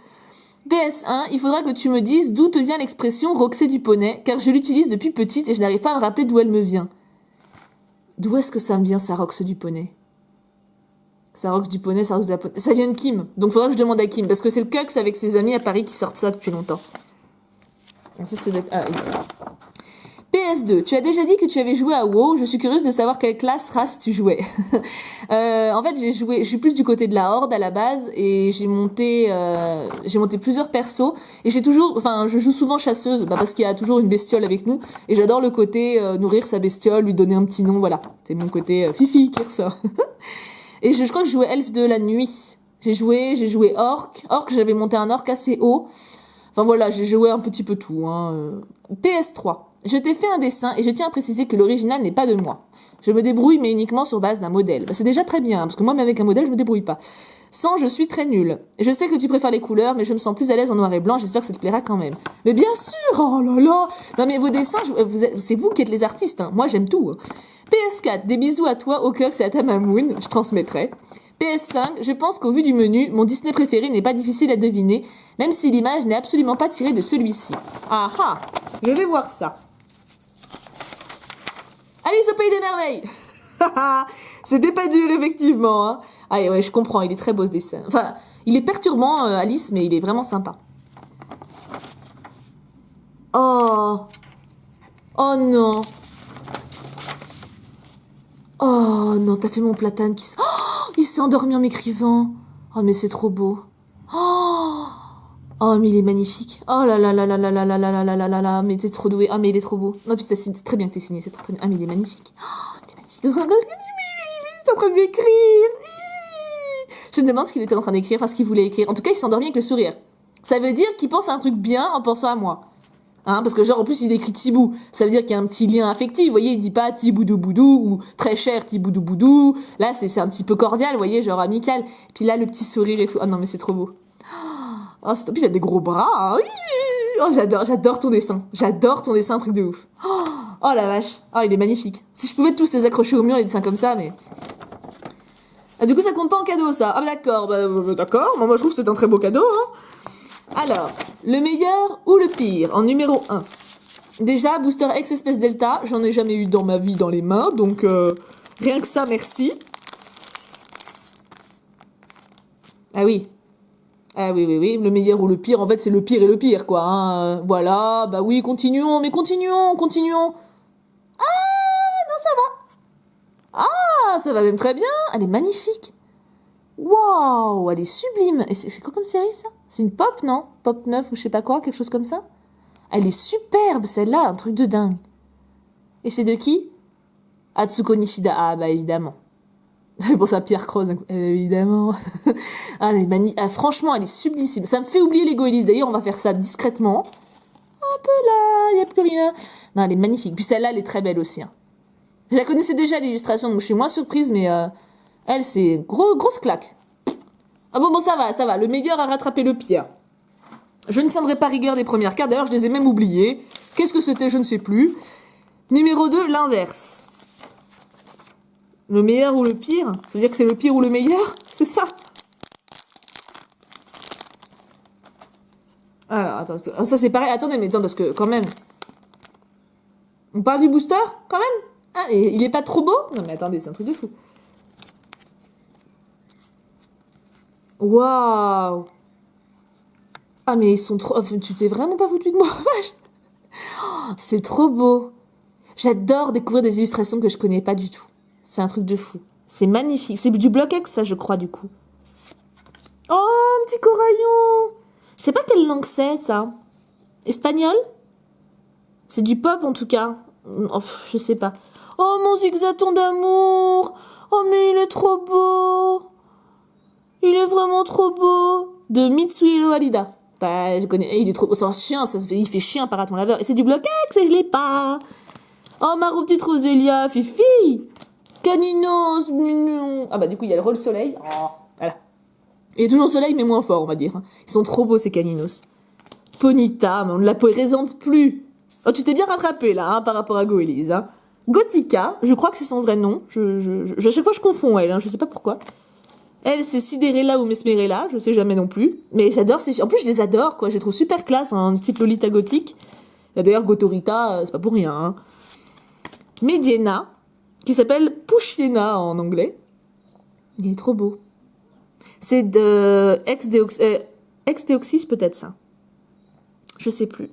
PS1, il faudra que tu me dises d'où te vient l'expression Roxée du poney, car je l'utilise depuis petite et je n'arrive pas à me rappeler d'où elle me vient. D'où est-ce que ça me vient, ça Rox du poney? Ça Rox du poney, ça Rox de la poney. Ça vient de Kim, donc faudra que je demande à Kim, parce que c'est le Cux avec ses amis à Paris qui sortent ça depuis longtemps. Ça, c'est... PS2, tu as déjà dit que tu avais joué à WoW, je suis curieuse de savoir quelle race tu jouais. En fait, je suis plus du côté de la Horde à la base, et j'ai monté plusieurs persos, et je joue souvent chasseuse, parce qu'il y a toujours une bestiole avec nous, et j'adore le côté nourrir sa bestiole, lui donner un petit nom, voilà. C'est mon côté Fifi qui ressort. Et je crois que je jouais elfe de la nuit. J'ai joué orc. Orc, j'avais monté un orc assez haut. Enfin voilà, j'ai joué un petit peu tout. Hein. PS3. Je t'ai fait un dessin et je tiens à préciser que l'original n'est pas de moi. Je me débrouille mais uniquement sur base d'un modèle. C'est déjà très bien, parce que moi, même avec un modèle, je me débrouille pas. Sans, je suis très nulle. Je sais que tu préfères les couleurs, mais je me sens plus à l'aise en noir et blanc, j'espère que ça te plaira quand même. Mais bien sûr, oh là là. Non mais vos dessins, c'est vous qui êtes les artistes, hein. Moi j'aime tout. Hein. PS4, des bisous à toi, au Cox et à ta mamoun, je transmettrai. PS5, je pense qu'au vu du menu, mon Disney préféré n'est pas difficile à deviner, même si l'image n'est absolument pas tirée de celui-ci. Ah ah, je vais voir ça. Alice au pays des merveilles. C'était pas dur, effectivement. Hein. Ah ouais, je comprends, il est très beau ce dessin. Enfin, il est perturbant, Alice, mais il est vraiment sympa. Oh. Oh non. Oh non, t'as fait mon platane Oh, il s'est endormi en m'écrivant. Oh, mais c'est trop beau. Oh, oh, mais il est magnifique. Oh là là là là là là là là là là là là là. Mais t'es trop doué. Ah, mais il est trop beau. Non, puis c'est très bien que t'es signé. C'est très, très bien. Ah, mais il est magnifique. Oh, il est magnifique. Il est en train de m'écrire. Je me demande ce qu'il était en train d'écrire, enfin ce qu'il voulait écrire. En tout cas, il s'est endormi avec le sourire. Ça veut dire qu'il pense à un truc bien en pensant à moi. Hein, parce que genre en plus il écrit Tibou, ça veut dire qu'il y a un petit lien affectif, vous voyez, il dit pas Tiboudou Boudou ou très cher Tiboudou Boudou. Là c'est un petit peu cordial, vous voyez, genre amical. Puis là le petit sourire et tout. Ah non mais c'est trop beau. Oh, puis il a des gros bras. Hein. Oh j'adore ton dessin. J'adore ton dessin, un truc de ouf. Oh la vache. Oh il est magnifique. Si je pouvais tous les accrocher au mur les dessins comme ça, mais ah, du coup ça compte pas en cadeau ça. Ah d'accord, d'accord. Moi je trouve que c'est un très beau cadeau. Hein. Alors, le meilleur ou le pire en numéro 1. Déjà, Booster X espèce Delta, j'en ai jamais eu dans ma vie dans les mains, donc rien que ça, merci. Ah oui. Ah oui, oui, oui, le meilleur ou le pire, en fait c'est le pire et le pire, quoi. Hein. Voilà, bah oui, continuons, mais continuons. Ah, non, ça va. Ah, ça va même très bien, elle est magnifique. Waouh, elle est sublime. Et c'est quoi comme série ça? C'est une pop, non? Pop 9 ou je sais pas quoi, quelque chose comme ça? Elle est superbe celle-là, un truc de dingue. Et c'est de qui? Atsuko Nishida. Ah bah évidemment. Pour ça, Pierre Croze, évidemment. Ah, franchement, elle est sublissime. Ça me fait oublier les Goélis. D'ailleurs, on va faire ça discrètement. Un peu là, il y a plus rien. Non, elle est magnifique. Puis celle-là, elle est très belle aussi. Hein. Je la connaissais déjà l'illustration, donc je suis moins surprise, mais elle, c'est grosse claque. Ah bon, ça va. Le meilleur a rattrapé le pire. Je ne tiendrai pas rigueur des premières cartes. D'ailleurs, je les ai même oubliées. Qu'est-ce que c'était? Je ne sais plus. Numéro 2, l'inverse. Le meilleur ou le pire? Ça veut dire que c'est le pire ou le meilleur? C'est ça. Alors, attends. Ça, c'est pareil. Attendez, mais attends, parce que quand même... On parle du booster, quand même? Ah, et il est pas trop beau? Non, mais attendez, c'est un truc de fou. Waouh! Ah, mais ils sont trop... Tu t'es vraiment pas foutu de moi, vache! Oh, c'est trop beau! J'adore découvrir des illustrations que je connais pas du tout. C'est un truc de fou. C'est magnifique. C'est du Block X, ça, je crois, du coup. Oh, un petit coraillon! Je sais pas quelle langue c'est, ça. Espagnol? C'est du pop, en tout cas. Oh, je sais pas. Oh, mon zigzaton d'amour! Oh, mais il est trop beau! Il est vraiment trop beau! De Mitsuhiro Alida. Bah, je connais. Il est trop beau. C'est un chien, il fait chien par raton laveur. Et c'est du Block X et je l'ai pas! Oh, ma petite Rosélia, Fifi! Caninos, mignon! Ah bah, du coup, il y a le rôle soleil. Oh, voilà. Il y a toujours le soleil, mais moins fort, on va dire. Ils sont trop beaux, ces caninos. Ponita, mais on ne la présente plus. Oh, tu t'es bien rattrapé, là, hein, par rapport à Goélise, hein. Gothica, je crois que c'est son vrai nom. À chaque fois, je confonds elle, hein, je sais pas pourquoi. Elle, c'est Cinderella ou Mesmerella, je sais jamais non plus. Mais j'adore ces filles. En plus, je les adore, quoi. Je les trouve super classe, hein, une petite Lolita gothique. Et d'ailleurs, Gotorita, c'est pas pour rien, hein. Mediena, qui s'appelle Pushiena en anglais. Il est trop beau. C'est de Ex-Deoxys, peut-être ça. Je sais plus.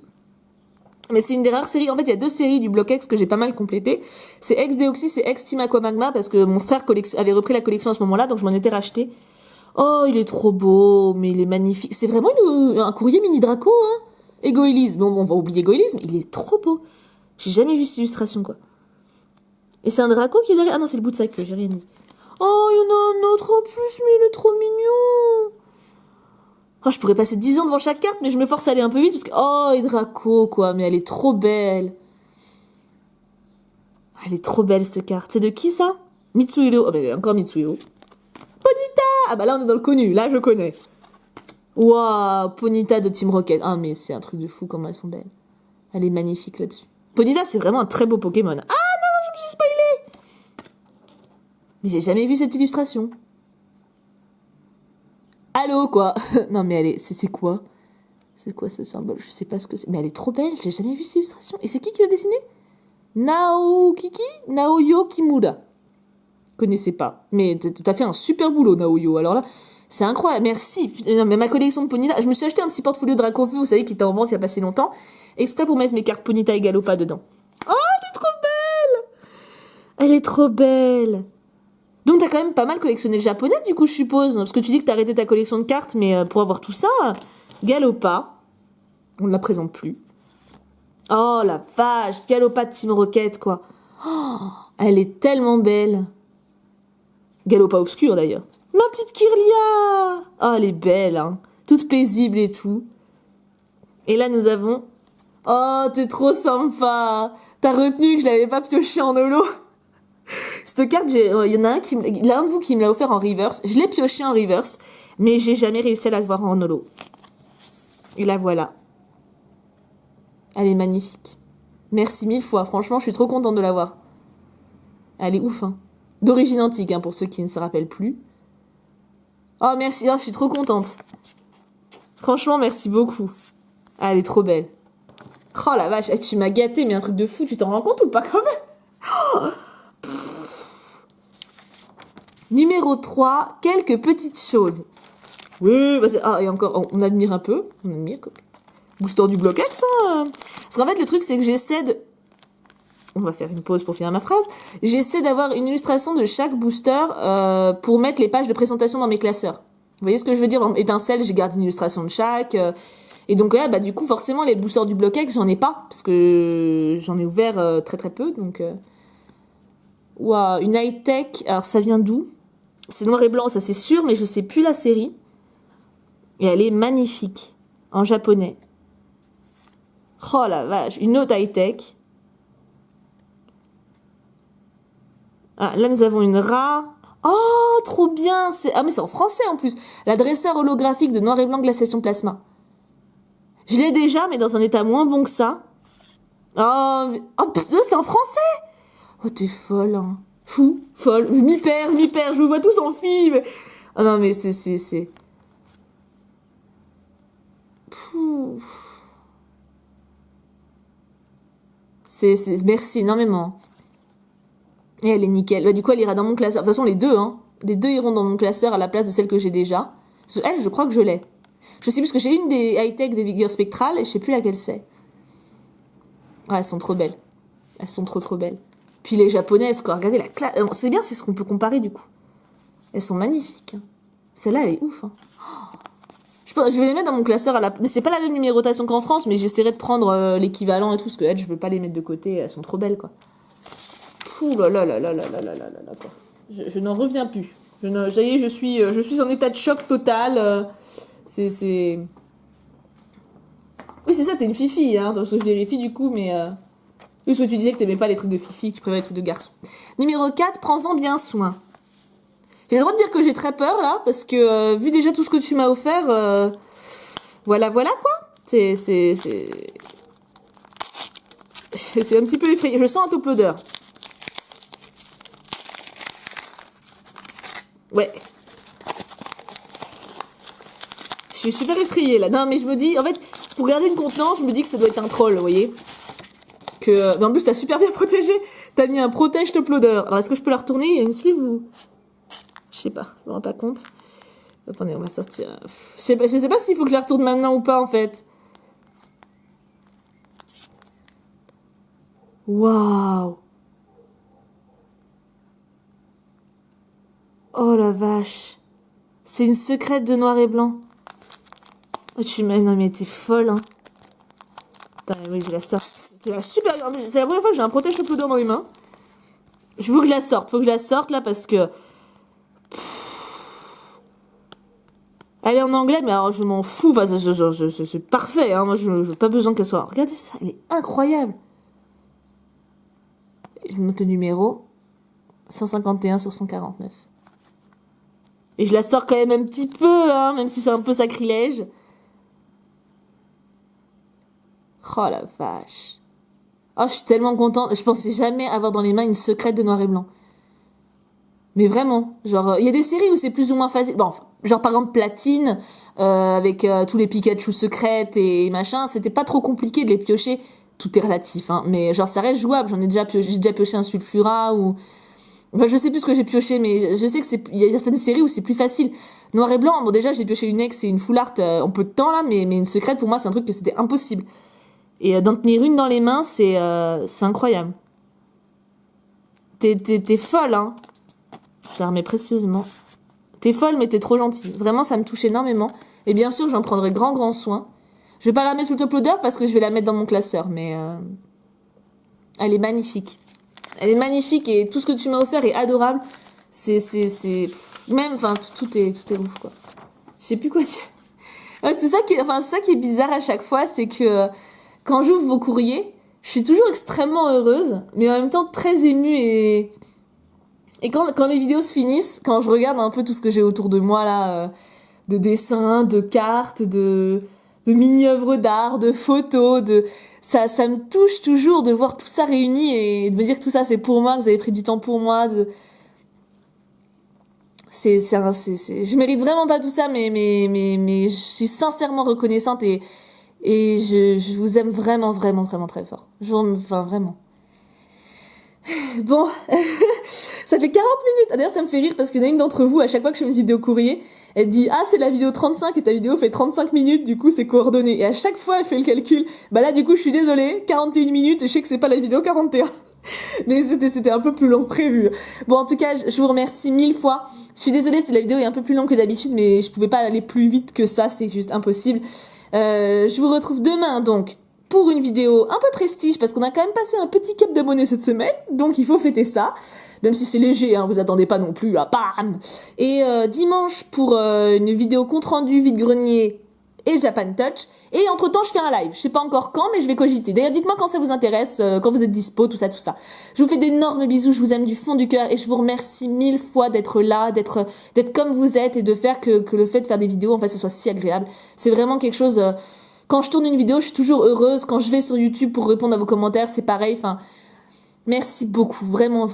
Mais c'est une des rares séries. En fait, il y a 2 séries du Block X que j'ai pas mal complétées. C'est Ex-Deoxys et Ex-Team Aquamagma parce que mon frère avait repris la collection à ce moment-là, donc je m'en étais racheté. Oh, il est trop beau, mais il est magnifique. C'est vraiment un courrier mini Draco, hein. Et Goélise. Bon, on va oublier Goélise, mais il est trop beau. J'ai jamais vu cette illustration, quoi. Et c'est un Draco qui est derrière. Ah non, c'est le bout de sa queue, j'ai rien dit. Oh, il y en a un autre en plus, mais il est trop mignon. Oh, je pourrais passer 10 ans devant chaque carte, mais je me force à aller un peu vite parce que... Oh, et Draco, quoi, mais elle est trop belle. Elle est trop belle, cette carte. C'est de qui, ça? Mitsuhiro. Oh, mais encore Mitsuhiro. Ponita! Ah bah là, on est dans le connu. Là, je connais. Waouh, Ponita de Team Rocket. Ah, mais c'est un truc de fou comment elles sont belles. Elle est magnifique là-dessus. Ponita, c'est vraiment un très beau Pokémon. Ah non, je me suis spoilée! Mais j'ai jamais vu cette illustration. Allô, quoi. Non, mais elle est... C'est quoi? C'est quoi ce symbole? Je sais pas ce que c'est. Mais elle est trop belle, j'ai jamais vu cette illustration. Et c'est qui l'a dessinée? Naoyo Kimura. Connaissez pas. Mais t'as fait un super boulot, Naoyo. Alors là, c'est incroyable. Merci. Non, mais ma collection de Ponita... Je me suis acheté un petit portfolio Dracofeu, vous savez, qui était en vente il y a pas si longtemps. Exprès pour mettre mes cartes Ponita et Galopa dedans. Oh, elle est trop belle! Elle est trop belle. Donc t'as quand même pas mal collectionné le japonais du coup je suppose. Parce que tu dis que t'as arrêté ta collection de cartes, mais pour avoir tout ça, Galopa, on ne la présente plus. Oh la vache, Galopa de Team Rocket quoi. Oh, elle est tellement belle. Galopa obscur d'ailleurs. Ma petite Kirlia. Oh elle est belle hein. Toute paisible et tout. Et là nous avons... Oh t'es trop sympa. T'as retenu que je l'avais pas pioché en holo. Cette carte, il y en a un l'un de vous qui me l'a offert en reverse. Je l'ai pioché en reverse, mais j'ai jamais réussi à la voir en holo. Et la voilà. Elle est magnifique. Merci 1000 fois. Franchement, je suis trop contente de l'avoir. Elle est ouf, hein. D'origine antique, hein, pour ceux qui ne se rappellent plus. Oh, merci. Oh, je suis trop contente. Franchement, merci beaucoup. Ah, elle est trop belle. Oh la vache, tu m'as gâté, mais un truc de fou, tu t'en rends compte ou pas quand même? Oh. Numéro 3, quelques petites choses. Oui, bah et encore, on admire un peu. On admire quoi. Booster du Bloquex, hein. Parce qu'en fait, le truc, c'est que j'essaie de... On va faire une pause pour finir ma phrase. J'essaie d'avoir une illustration de chaque booster pour mettre les pages de présentation dans mes classeurs. Vous voyez ce que je veux dire? Par exemple, étincelle, j'ai gardé une illustration de chaque. Et donc là, bah du coup, forcément, les boosters du Bloquex, j'en ai pas. Parce que j'en ai ouvert très très peu. Donc, Waouh, une high-tech. Alors, ça vient d'où? C'est noir et blanc, ça c'est sûr, mais je sais plus la série. Et elle est magnifique. En japonais. Oh la vache, une autre high-tech. Ah, là nous avons une Ra. Oh, trop bien. Ah mais c'est en français en plus. La dresseur holographique de noir et blanc glaciation plasma. Je l'ai déjà, mais dans un état moins bon que ça. Oh putain, c'est en français. Oh, t'es folle, hein. Fou, folle. Je m'y perds, je vous vois tous en film. Oh non, mais c'est... Pouf. Merci énormément. Et elle est nickel. Bah, du coup, elle ira dans mon classeur. De toute façon, les deux, hein. Les deux iront dans mon classeur à la place de celle que j'ai déjà. Parce que elle, je crois que je l'ai. Je sais plus, parce que j'ai une des high-tech des vigueur spectrale et je sais plus laquelle c'est. Ah, elles sont trop belles. Elles sont trop belles. Puis les japonaises, quoi. Regardez la classe. C'est bien, c'est ce qu'on peut comparer, du coup. Elles sont magnifiques. Celle-là, elle est ouf. Hein. Je vais les mettre dans mon classeur à la... Mais c'est pas la même numérotation qu'en France, mais j'essaierai de prendre l'équivalent et tout, parce que elles, je veux pas les mettre de côté. Elles sont trop belles, quoi. Ouh là là là là là là là là là, quoi. Je n'en reviens plus. Ça y est, je suis en état de choc total. C'est... Oui, c'est ça, t'es une fifi, hein. Parce que je vérifie, du coup, mais... Parce que tu disais que t'aimais pas les trucs de fifi, que tu préférais les trucs de garçon. Numéro 4, prends-en bien soin. J'ai le droit de dire que j'ai très peur, là, parce que vu déjà tout ce que tu m'as offert, voilà, quoi. C'est un petit peu effrayé. Je sens un top loader. Ouais. Je suis super effrayée, là. Non, mais je me dis, en fait, pour garder une contenance, je me dis que ça doit être un troll, vous voyez. Mais en plus, t'as super bien protégé. T'as mis un protège top loader. Alors, est-ce que je peux la retourner? Il y a une sleeve ou... Je sais pas, je me rends pas compte. Attendez, on va sortir. Je sais pas s'il faut que je la retourne maintenant ou pas, en fait. Waouh. Oh la vache. C'est une secrète de noir et blanc. Oh, non, mais t'es folle, hein. Attends, oui, je la sors. C'est la super... C'est la première fois que j'ai un protège top loader dans les mains. Il faut que je la sorte. Faut que je la sorte, là, parce que... Elle est en anglais, mais alors je m'en fous. Enfin, c'est parfait, hein. Moi, je n'ai pas besoin qu'elle soit. Regardez ça, elle est incroyable. Je note le numéro 151 sur 149. Et je la sors quand même un petit peu, hein, même si c'est un peu sacrilège. Oh la vache. Oh, je suis tellement contente. Je pensais jamais avoir dans les mains une secrète de noir et blanc. Mais vraiment, genre, il y a des séries où c'est plus ou moins facile. Bon, genre par exemple Platine, avec tous les Pikachu secrètes et machin, c'était pas trop compliqué de les piocher. Tout est relatif, hein. Mais genre ça reste jouable. J'ai déjà pioché un Sulfura ou... Enfin, je sais plus ce que j'ai pioché, mais je sais que il y a certaines séries où c'est plus facile. Noir et blanc, bon déjà j'ai pioché une ex et une full art en peu de temps là, mais une secrète pour moi c'est un truc que c'était impossible. Et d'en tenir une dans les mains, c'est incroyable. T'es folle, hein. Je la remets précieusement. T'es folle, mais t'es trop gentille. Vraiment, ça me touche énormément. Et bien sûr, j'en prendrai grand soin. Je vais pas la mettre sous le top loader parce que je vais la mettre dans mon classeur, mais elle est magnifique. Elle est magnifique et tout ce que tu m'as offert est adorable. C'est même, enfin, tout est ouf, quoi. Je sais plus quoi dire. Ouais, c'est ça qui est bizarre à chaque fois, c'est que quand j'ouvre vos courriers, je suis toujours extrêmement heureuse, mais en même temps très émue et quand les vidéos se finissent, quand je regarde un peu tout ce que j'ai autour de moi là, de dessins, de cartes, de mini-œuvres d'art, de photos, ça me touche toujours de voir tout ça réuni et de me dire que tout ça c'est pour moi, que vous avez pris du temps pour moi. Je mérite vraiment pas tout ça, mais je suis sincèrement reconnaissante et je vous aime vraiment très fort. Enfin, vraiment. Bon, ça fait 40 minutes. D'ailleurs, ça me fait rire parce qu'il y en a une d'entre vous, à chaque fois que je fais une vidéo courrier, elle dit « Ah, c'est la vidéo 35 et ta vidéo fait 35 minutes, du coup, c'est coordonné. » Et à chaque fois, elle fait le calcul. Bah là, du coup, je suis désolée, 41 minutes et je sais que c'est pas la vidéo 41. Mais c'était un peu plus long que prévu. Bon, en tout cas, je vous remercie 1000 fois. Je suis désolée si la vidéo est un peu plus longue que d'habitude, mais je pouvais pas aller plus vite que ça, c'est juste impossible. Je vous retrouve demain, donc, pour une vidéo un peu prestige, parce qu'on a quand même passé un petit cap d'abonnés cette semaine, donc il faut fêter ça. Même si c'est léger, hein, vous attendez pas non plus à bam. Et dimanche pour une vidéo compte rendu vide-grenier et Japan Touch. Et entre temps, je fais un live. Je sais pas encore quand, mais je vais cogiter. D'ailleurs, dites-moi quand ça vous intéresse, quand vous êtes dispo, tout ça. Je vous fais d'énormes bisous, je vous aime du fond du cœur et je vous remercie 1000 fois d'être là, d'être comme vous êtes et de faire que le fait de faire des vidéos, en fait, ce soit si agréable. C'est vraiment quelque chose. Quand je tourne une vidéo, je suis toujours heureuse. Quand je vais sur YouTube pour répondre à vos commentaires, c'est pareil. Enfin, merci beaucoup, vraiment.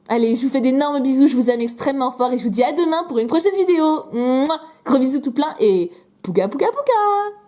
Allez, je vous fais d'énormes bisous, je vous aime extrêmement fort et je vous dis à demain pour une prochaine vidéo. Mouah, gros bisous tout plein et pouga pouga pouga.